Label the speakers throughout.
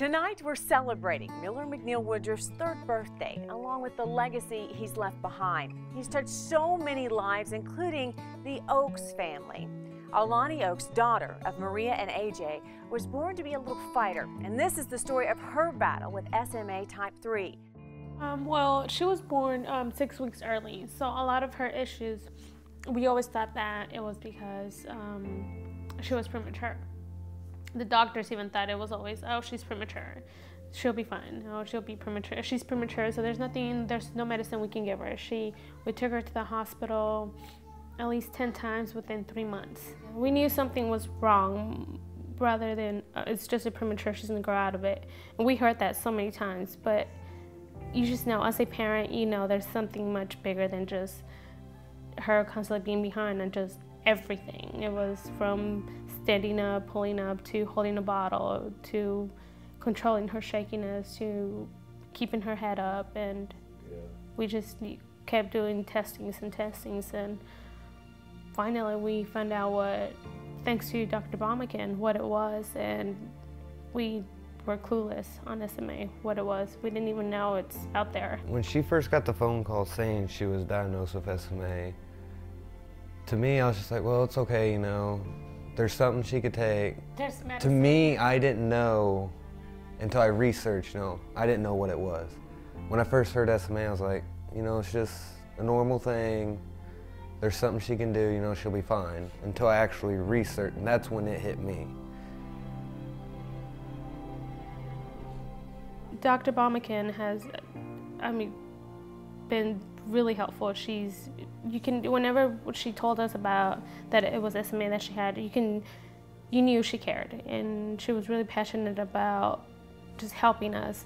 Speaker 1: Tonight we're celebrating Miller McNeil Woodruff's 3rd birthday, along with the legacy he's left behind. He's touched so many lives, including the Oaks family. Alanny Ooaks, daughter of Maria and AJ, was born to be a little fighter, and this is the story of her battle with SMA Type III.
Speaker 2: Well, she was born 6 weeks early, so a lot of her issues, we always thought that it was because she was premature. The doctors even thought it was always, oh, she's premature. She'll be fine. Oh, she'll be premature. She's premature, so there's no medicine we can give her. We took her to the hospital at least 10 times within 3 months. We knew something was wrong rather than it's just a premature, she's gonna grow out of it. And we heard that so many times, but you just know, as a parent, you know there's something much bigger than just her constantly being behind on just everything. It was from standing up, pulling up, to holding a bottle, to controlling her shakiness, to keeping her head up, and we just kept doing testings, and finally we found out what, thanks to Dr. Baumeken, what it was, and we were clueless on SMA, what it was. We didn't even know it's out there.
Speaker 3: When she first got the phone call saying she was diagnosed with SMA, to me, I was just like, well, it's okay, you know, there's something she could take.
Speaker 2: There's medicine.
Speaker 3: To me, I didn't know until I researched, I didn't know what it was. When I first heard SMA, I was like, you know, it's just a normal thing. There's something she can do, you know, she'll be fine. Until I actually researched, and that's when it hit me.
Speaker 2: Dr. Baumeken has, been really helpful. Whenever she told us about that it was SMA that she had, you knew she cared, and she was really passionate about just helping us.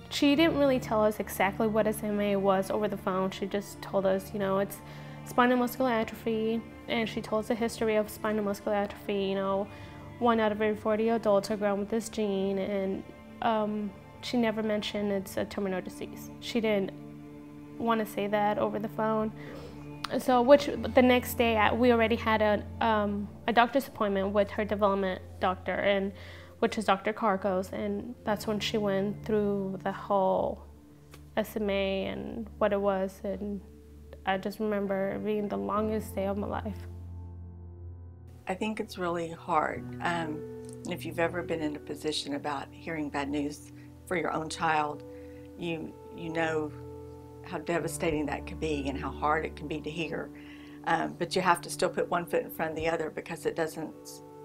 Speaker 2: She didn't really tell us exactly what SMA was over the phone. She just told us, you know, it's spinal muscular atrophy, and she told us the history of spinal muscular atrophy. You know, 1 out of every 40 adults are born with this gene, and she never mentioned it's a terminal disease. She didn't want to say that over the phone. So, the next day, we already had a doctor's appointment with her development doctor, and which is Dr. Carcos, and that's when she went through the whole SMA and what it was, and I just remember it being the longest day of my life.
Speaker 4: I think it's really hard. If you've ever been in a position about hearing bad news for your own child, you know how devastating that could be and how hard it can be to hear. But you have to still put one foot in front of the other, because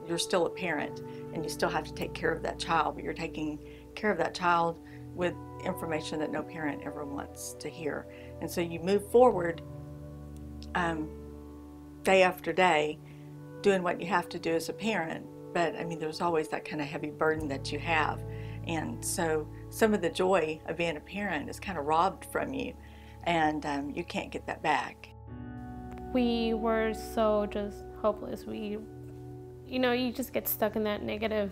Speaker 4: you're still a parent and you still have to take care of that child, but you're taking care of that child with information that no parent ever wants to hear. And so you move forward day after day, doing what you have to do as a parent, but there's always that kind of heavy burden that you have. And so some of the joy of being a parent is kind of robbed from you, and you can't get that back.
Speaker 2: We were so just hopeless. You just get stuck in that negative,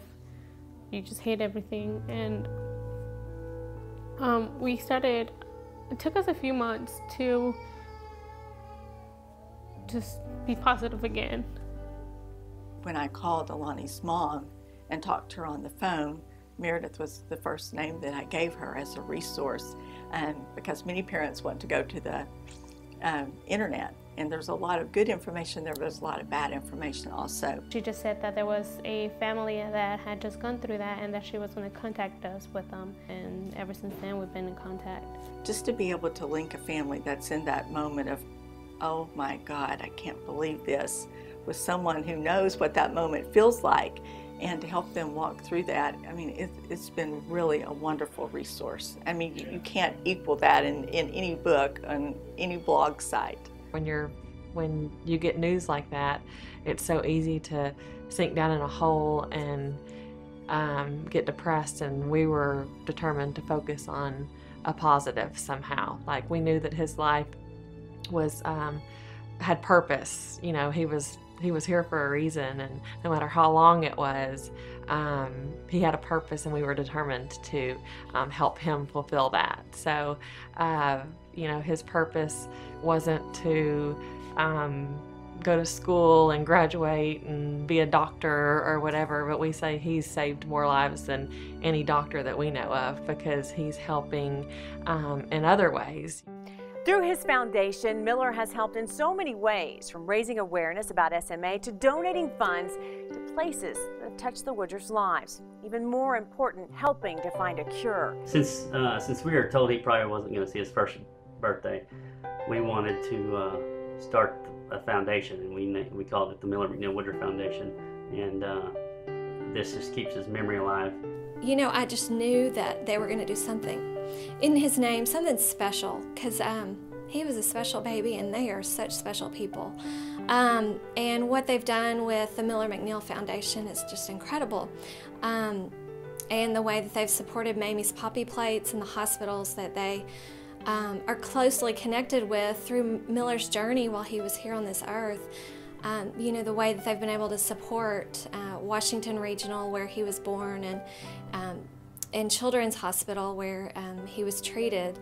Speaker 2: you just hate everything. And it took us a few months to just be positive again.
Speaker 4: When I called Alanny's mom and talked to her on the phone, Meredith was the first name that I gave her as a resource, because many parents want to go to the internet, and there's a lot of good information there, but there's a lot of bad information also.
Speaker 2: She just said that there was a family that had just gone through that, and that she was going to contact us with them, and ever since then we've been in contact.
Speaker 4: Just to be able to link a family that's in that moment of, oh my God, I can't believe this, with someone who knows what that moment feels like, and to help them walk through that, it's been really a wonderful resource. You can't equal that in any book, on any blog site.
Speaker 5: When you get news like that, it's so easy to sink down in a hole and get depressed, and we were determined to focus on a positive somehow. Like, we knew that his life was had purpose. You know, he was here for a reason, and no matter how long it was, he had a purpose, and we were determined to help him fulfill that. So, his purpose wasn't to go to school and graduate and be a doctor or whatever, but we say he's saved more lives than any doctor that we know of because he's helping in other ways.
Speaker 1: Through his foundation, Miller has helped in so many ways, from raising awareness about SMA to donating funds to places that touch the Woodruffs' lives. Even more important, helping to find a cure.
Speaker 6: Since we were told he probably wasn't going to see his first birthday, we wanted to start a foundation, and we called it the Miller McNeil Woodruff Foundation, and this just keeps his memory alive.
Speaker 7: You know, I just knew that they were going to do something in his name, something special, because he was a special baby and they are such special people. And what they've done with the Miller McNeil Foundation is just incredible. And the way that they've supported Mamie's poppy plates and the hospitals that they are closely connected with through Miller's journey while he was here on this earth. You know, the way that they've been able to support Washington Regional, where he was born, and Children's Hospital, where he was treated,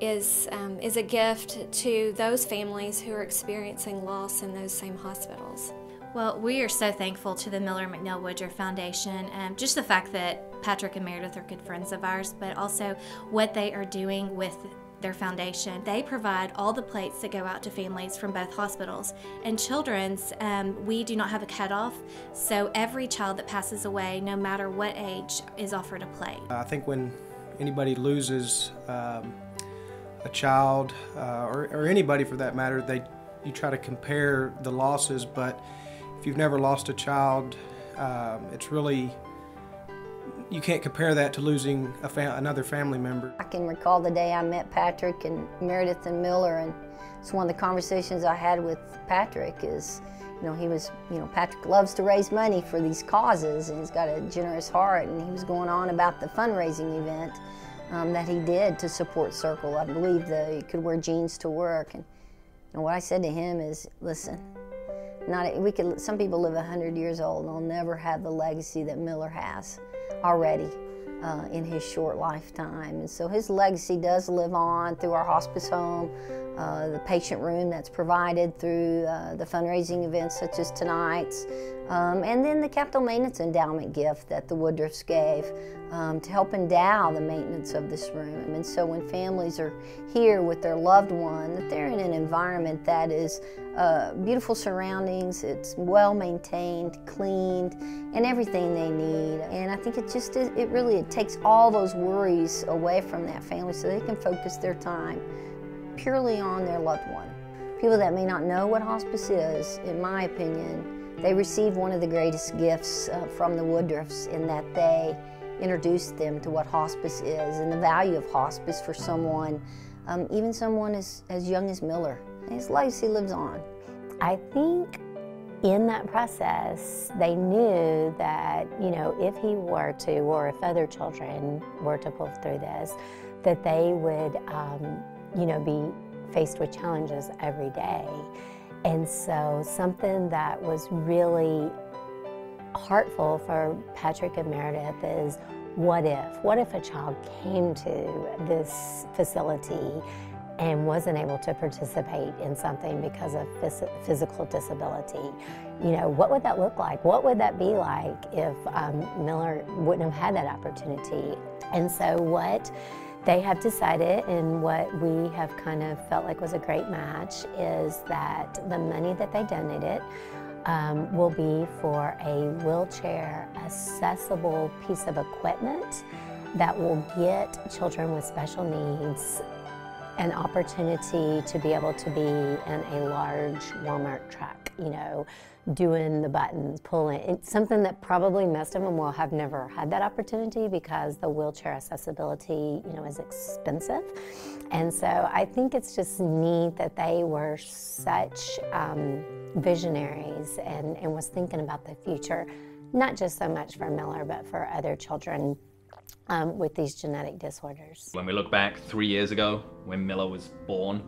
Speaker 7: is a gift to those families who are experiencing loss in those same hospitals.
Speaker 8: Well, we are so thankful to the Miller McNeil Woodruff Foundation. Just the fact that Patrick and Meredith are good friends of ours, but also what they are doing with their foundation. They provide all the plates that go out to families from both hospitals. And Children's, we do not have a cutoff, so every child that passes away, no matter what age, is offered a plate.
Speaker 9: I think when anybody loses a child, or anybody for that matter, you try to compare the losses, but if you've never lost a child, it's really, you can't compare that to losing another family member.
Speaker 10: I can recall the day I met Patrick and Meredith and Miller, and it's one of the conversations I had with Patrick is, Patrick loves to raise money for these causes, and he's got a generous heart, and he was going on about the fundraising event that he did to support Circle. I believe that you could wear jeans to work, and what I said to him is, listen, some people live 100 years old and they'll never have the legacy that Miller has already in his short lifetime. And so his legacy does live on through our hospice home, the patient room that's provided through the fundraising events such as tonight's, and then the capital maintenance endowment gift that the Woodruffs gave to help endow the maintenance of this room. And so when families are here with their loved one, that they're in an environment that is beautiful surroundings, it's well maintained, cleaned, and everything they need. And I think it takes all those worries away from that family so they can focus their time purely on their loved one. People that may not know what hospice is, in my opinion, they receive one of the greatest gifts from the Woodruffs in that they introduced them to what hospice is and the value of hospice for someone, even someone as young as Miller. His legacy lives on.
Speaker 11: I think in that process, they knew that, if he were to, or if other children were to pull through this, that they would, be faced with challenges every day. And so something that was really heartful for Patrick and Meredith is, what if a child came to this facility and wasn't able to participate in something because of physical disability? What would that look like? What would that be like if Miller wouldn't have had that opportunity? And so what they have decided, and what we have kind of felt like was a great match, is that the money that they donated will be for a wheelchair accessible piece of equipment that will get children with special needs an opportunity to be able to be in a large Walmart truck, doing the buttons, pulling. It's something that probably most of them will have never had that opportunity because the wheelchair accessibility, is expensive. And so I think it's just neat that they were such visionaries and was thinking about the future, not just so much for Miller, but for other children with these genetic disorders.
Speaker 12: When we look back 3 years ago, when Miller was born,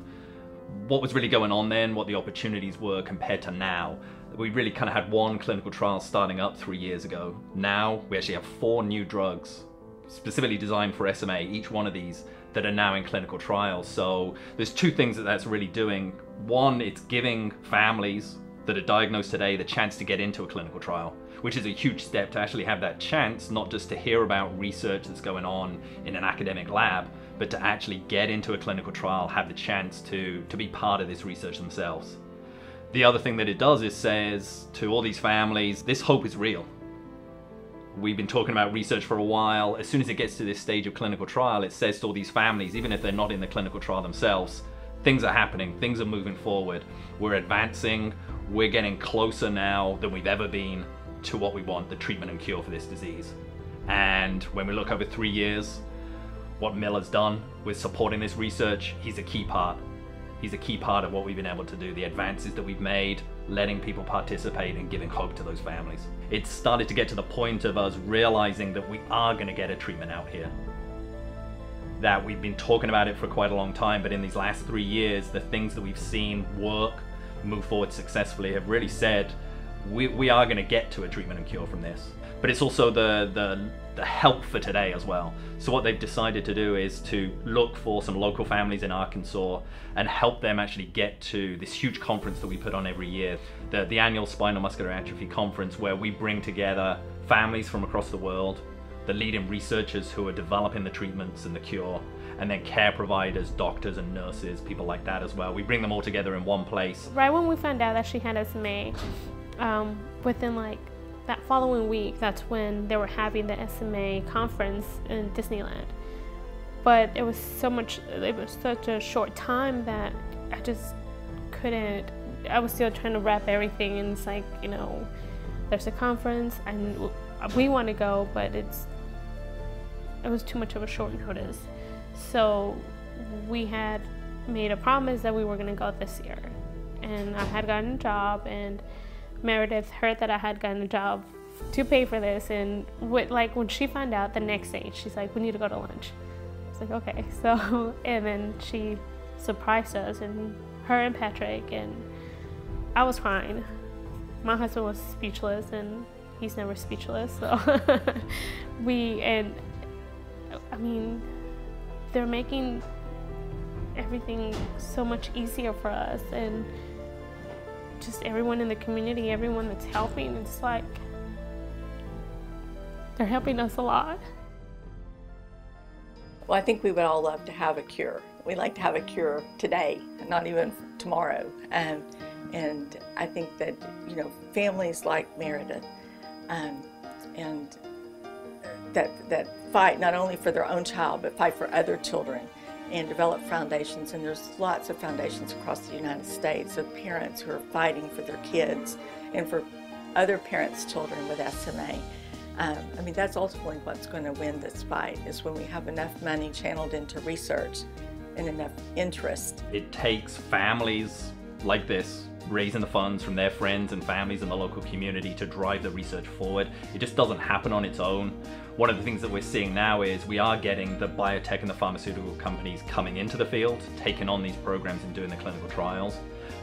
Speaker 12: what was really going on then, what the opportunities were compared to now. We really kind of had one clinical trial starting up 3 years ago. Now we actually have 4 new drugs specifically designed for SMA, each one of these, that are now in clinical trials. So there's 2 things that's really doing. One, it's giving families that are diagnosed today the chance to get into a clinical trial, which is a huge step to actually have that chance, not just to hear about research that's going on in an academic lab, but to actually get into a clinical trial, have the chance to be part of this research themselves. The other thing that it does is says to all these families, this hope is real. We've been talking about research for a while. As soon as it gets to this stage of clinical trial, it says to all these families, even if they're not in the clinical trial themselves, things are happening, things are moving forward. We're advancing, we're getting closer now than we've ever been to what we want, the treatment and cure for this disease. And when we look over 3 years, what Miller's done with supporting this research, he's a key part. He's a key part of what we've been able to do, the advances that we've made, letting people participate and giving hope to those families. It's started to get to the point of us realizing that we are going to get a treatment out here. That we've been talking about it for quite a long time, but in these last 3 years, the things that we've seen work, move forward successfully have really said, we are going to get to a treatment and cure from this. But it's also the help for today as well. So what they've decided to do is to look for some local families in Arkansas and help them actually get to this huge conference that we put on every year, the annual Spinal Muscular Atrophy Conference, where we bring together families from across the world, the leading researchers who are developing the treatments and the cure, and then care providers, doctors and nurses, people like that as well. We bring them all together in one place.
Speaker 2: Right when we found out that she had SMA, within like that following week, that's when they were having the SMA conference in Disneyland. But it was such a short time that I just couldn't, I was still trying to wrap everything, and it's like, you know, there's a conference and we want to go, but it was too much of a short notice. So we had made a promise that we were going to go this year. And I had gotten a job, and Meredith heard that I had gotten a job to pay for this, and when she found out the next day, she's like, we need to go to lunch. I was like, okay. So, and then she surprised us, and her and Patrick, and I was crying. My husband was speechless, and he's never speechless, so I mean, they're making everything so much easier for us, and just everyone in the community, everyone that's helping, it's like they're helping us a lot.
Speaker 4: Well, I think we would all love to have a cure. We'd like to have a cure today, not even tomorrow. And I think that, you know, families like Meredith and that fight not only for their own child, but fight for other children and develop foundations. And there's lots of foundations across the United States of parents who are fighting for their kids and for other parents' children with SMA. I mean, that's ultimately what's going to win this fight, is when we have enough money channeled into research and enough interest.
Speaker 12: It takes families like this raising the funds from their friends and families in the local community to drive the research forward. It just doesn't happen on its own. One of the things that we're seeing now is we are getting the biotech and the pharmaceutical companies coming into the field, taking on these programs and doing the clinical trials.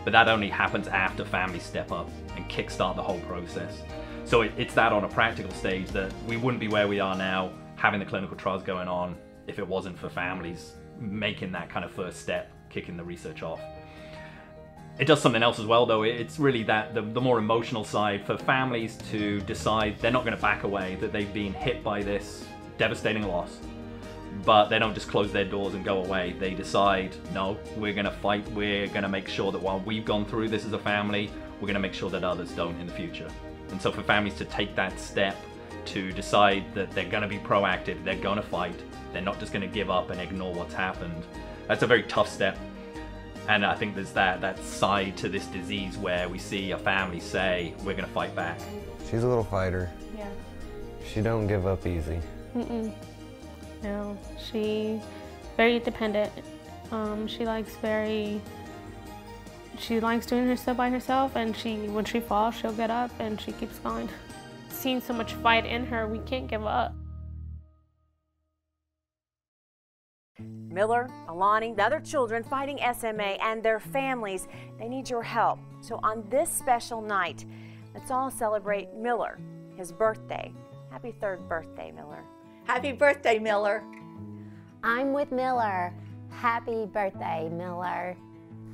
Speaker 12: But that only happens after families step up and kickstart the whole process. So it's that on a practical stage that we wouldn't be where we are now, having the clinical trials going on, if it wasn't for families making that kind of first step, kicking the research off. It does something else as well, though. It's really that the more emotional side for families to decide they're not going to back away, that they've been hit by this devastating loss, but they don't just close their doors and go away. They decide, no, we're going to fight. We're going to make sure that while we've gone through this as a family, we're going to make sure that others don't in the future. And so for families to take that step, to decide that they're going to be proactive, they're going to fight, they're not just going to give up and ignore what's happened, that's a very tough step. And I think there's that side to this disease where we see a family say, we're going to fight back.
Speaker 3: She's a little fighter.
Speaker 2: Yeah.
Speaker 3: She don't give up easy.
Speaker 2: No, she's very dependent. She likes doing her stuff by herself, and when she falls, she'll get up and she keeps going. Seeing so much fight in her, we can't give up.
Speaker 1: Miller, Alanny, the other children fighting SMA and their families, they need your help. So on this special night, let's all celebrate Miller, his birthday. Happy 3rd birthday, Miller.
Speaker 4: Happy birthday, Miller.
Speaker 11: I'm with Miller. Happy birthday, Miller.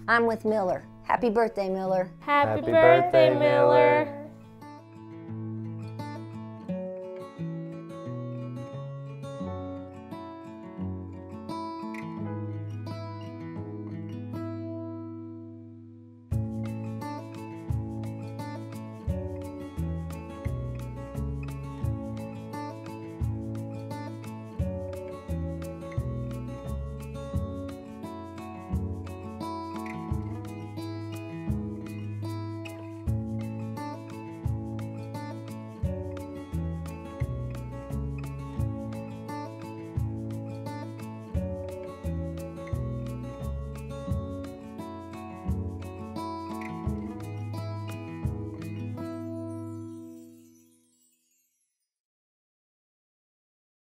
Speaker 10: I'm with Miller. Happy birthday, Miller.
Speaker 2: Happy birthday, Miller.